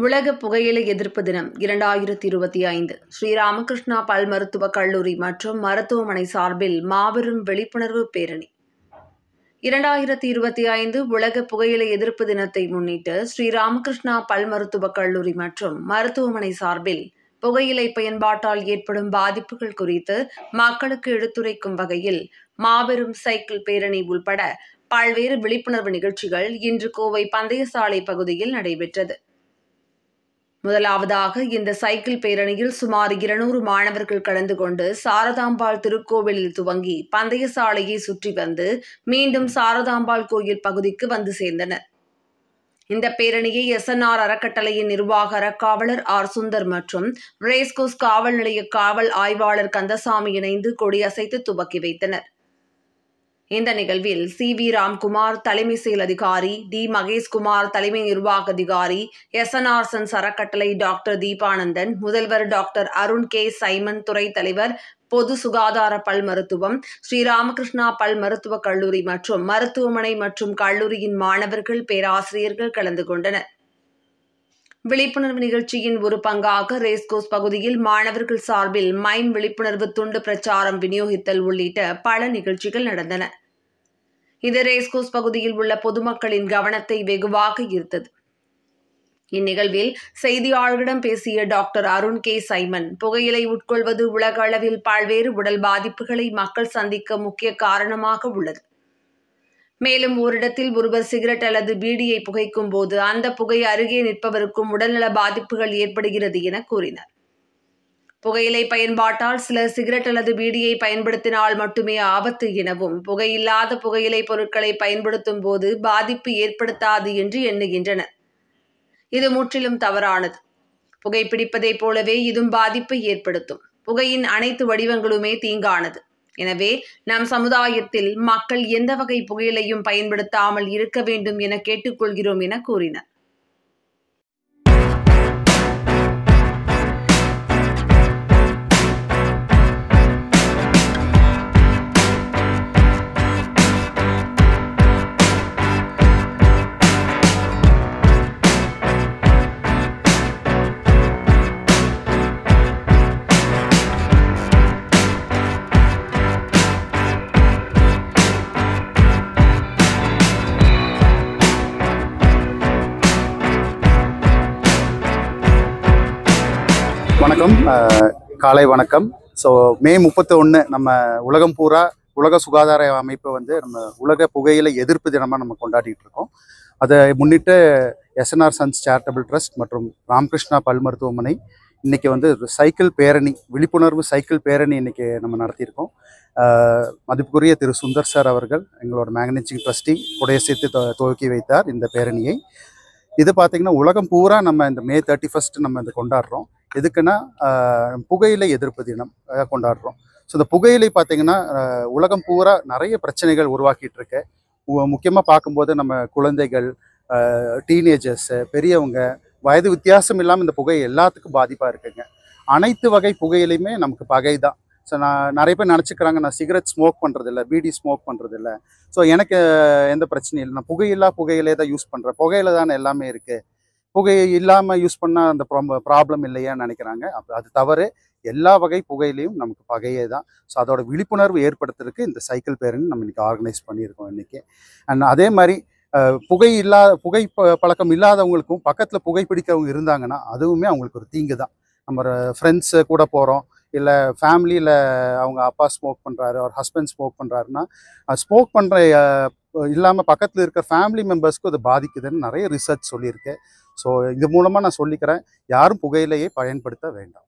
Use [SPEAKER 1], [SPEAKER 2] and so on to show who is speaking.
[SPEAKER 1] உலக புகையிலை எதிர்ப்பு தினம் 2025 ஸ்ரீராமகிருஷ்ணா பல் மருத்துவக் கல்லூரி மற்றும் மருத்துவமனை சார்பில் மாபெரும் விழிப்புணர்வு பேரணி. 2025 உலக புகையிலை எதிர்ப்பு தினத்தை முன்னிட்டு ஸ்ரீராமகிருஷ்ணா பல் மருத்துவக் கல்லூரி மற்றும் மருத்துவமனை சார்பில் புகையிலை பயன்பாட்டால் ஏற்படும் பாதிப்புகள் குறித்து மக்களுக்கு எடுத்துரைக்கும் வகையில் மாபெரும் சைக்கிள் பேரணி உள்பட பல்வேறு விழிப்புணர்வு நிகழ்ச்சிகள் இன்று கோவை பந்தயசாலை பகுதியில் நடைபெற்றது. முதலாவதாக இந்த சைக்கிள் பேரணியில் சுமார் 200 மாணவர்கள் கலந்து கொண்டு சாரதாம்பாள் திருக்கோவிலில் துவங்கி பந்தயசாலையை சுற்றி வந்து மீண்டும் சாரதாம்பாள் கோயில் பகுதிக்கு வந்து சேர்ந்தனர். இந்த பேரணியை SNR அறக்கட்டளையின் நிர்வாக அறக்காவலர் ஆர். சுந்தர் மற்றும் ரேஸ்கோர்ஸ் காவல் நிலைய காவல் ஆய்வாளர் கந்தசாமி இணைந்து கொடியசைத்து துவக்கி வைத்தனர். இந்த நிகழ்வில் CV ராம்குமார் தலைமை செயல் அதிகாரி, D. மகேஷ்குமார் தலைமை நிர்வாக அதிகாரி, SNR சன்ஸ் அறக்கட்டளை டாக்டர் தீபானந்தன், முதல்வர் டாக்டர் அருண் K. சைமன், துறை தலைவர் பொது சுகாதார பல் மருத்துவம், ஸ்ரீராமகிருஷ்ணா பல் மருத்துவக் கல்லூரி மற்றும் மருத்துவமனை மற்றும் கல்லூரியின் மாணவர்கள், பேராசிரியர்கள் கலந்து கொண்டனர். விழிப்புணர்வு நிகழ்ச்சியின் ஒரு பங்காக ரேஸ்கோர்ஸ் பகுதியில் மாணவர்கள் சார்பில் மைம் விழிப்புணர்வு துண்டு பிரச்சாரம் விநியோகித்தல் உள்ளிட்ட பல நிகழ்ச்சிகள் நடந்தன. இது ரேஸ்கோர்ஸ் பகுதியில் உள்ள பொதுமக்களின் கவனத்தை வெகுவாக ஈர்த்தது. இந்நிகழ்வில் செய்தியாளர்களிடம் பேசிய டாக்டர் அருண் K. சைமன், புகையிலை உட்கொள்வது உலக அளவில் பல்வேறு உடல் பாதிப்புகளை மக்கள் சந்திக்க முக்கிய காரணமாக உள்ளது. மேலும் ஓரிடத்தில் ஒருவர் சிகரெட் அல்லது பீடியை புகைக்கும் போது அந்த புகை அருகே நிற்பவருக்கும் உடல்நல பாதிப்புகள் ஏற்படுகிறது என கூறினார். புகையிலை பயன்பாட்டால் சிலர் சிகரெட் அல்லது பீடியை பயன்படுத்தினால் மட்டுமே ஆபத்து எனவும், புகையில்லாத புகையிலை பொருட்களை பயன்படுத்தும் போது பாதிப்பு ஏற்படுத்தாது என்று எண்ணுகின்றனர். இது முற்றிலும் தவறானது. புகைப்பிடிப்பதைப் போலவே இதுவும் பாதிப்பை ஏற்படுத்தும். புகையின் அனைத்து வடிவங்களுமே தீங்கானது. எனவே நம் சமுதாயத்தில் மக்கள் எந்த வகை புகையிலையும் பயன்படுத்தாமல் இருக்க வேண்டும் என கேட்டுக்கொள்கிறோம் என கூறினார்.
[SPEAKER 2] வணக்கம், காலை வணக்கம். ஸோ மே 31 நம்ம உலகம் பூரா உலக சுகாதார அமைப்பு வந்து நம்ம உலக புகையிலை எதிர்ப்பு தினமாக நம்ம கொண்டாடிட்டு இருக்கோம். அதை முன்னிட்டு SNR சன்ஸ் சேரிட்டபிள் ட்ரஸ்ட் மற்றும் ராமகிருஷ்ணா பல் மருத்துவமனை இன்றைக்கி வந்து சைக்கிள் பேரணி, விழிப்புணர்வு சைக்கிள் பேரணி இன்றைக்கி நம்ம நடத்தியிருக்கோம். மதிப்புக்குரிய திரு சுந்தர் சார் அவர்கள் எங்களோட மேனேஜிங் ட்ரஸ்டி கொடைய சேர்த்து துவக்கி வைத்தார் இந்த பேரணியை. இது பார்த்திங்கன்னா உலகம் பூரா நம்ம இந்த மே 31 நம்ம இந்த கொண்டாடுறோம். எதுக்குன்னா புகையிலை எதிர்ப்பு தினம் கொண்டாடுறோம். ஸோ இந்த புகையிலை பார்த்திங்கன்னா உலகம் பூரா நிறைய பிரச்சனைகள் உருவாக்கிட்டு இருக்கு. முக்கியமாக பார்க்கும்போது நம்ம குழந்தைகள், டீனேஜர்ஸு, பெரியவங்க, வயது வித்தியாசம் இல்லாமல் இந்த புகை எல்லாத்துக்கும் பாதிப்பாக இருக்குங்க. அனைத்து வகை புகையிலையுமே நமக்கு பகை தான். ஸோ நிறைய பேர் நினச்சிக்கிறாங்க, நான் சிகரெட் ஸ்மோக் பண்ணுறதில்ல, பீடி ஸ்மோக் பண்ணுறதில்ல, ஸோ எனக்கு எந்த பிரச்சனையும் இல்லை, நான் புகையிலே தான் யூஸ் பண்ணுறேன், புகையில தானே எல்லாமே இருக்குது, புகை இல்லாமல் யூஸ் பண்ணால் அந்த ப்ராப்ளம் இல்லையான்னு நினைக்கிறாங்க. அது தவறு. எல்லா வகை புகையிலையும் நமக்கு பகையே தான். ஸோ அதோட விழிப்புணர்வு ஏற்படுத்துறதுக்கு இந்த சைக்கிள் பேரணி நம்ம இன்றைக்கி ஆர்கனைஸ் பண்ணியிருக்கோம் இன்றைக்கி. அண்ட் அதே மாதிரி புகை பழக்கம் இல்லாதவங்களுக்கும் பக்கத்தில் புகை பிடிக்கிறவங்க இருந்தாங்கன்னா அதுவுமே அவங்களுக்கு ஒரு தீங்கு தான். நம்ம ஃப்ரெண்ட்ஸு கூட போகிறோம், இல்லை ஃபேமிலியில் அவங்க அப்பா ஸ்மோக் பண்ணுறாரு, அவர் ஹஸ்பண்ட் ஸ்மோக் பண்ணுறாருன்னா, ஸ்மோக் பண்ணுற இல்லாமல் பக்கத்தில் இருக்கிற ஃபேமிலி மெம்பர்ஸ்க்கும் அது பாதிக்குதுன்னு நிறைய ரிசர்ச் சொல்லியிருக்கு. ஸோ இது மூலமாக நான் சொல்லிக்கிறேன், யாரும் புகையிலையை பயன்படுத்த வேண்டாம்.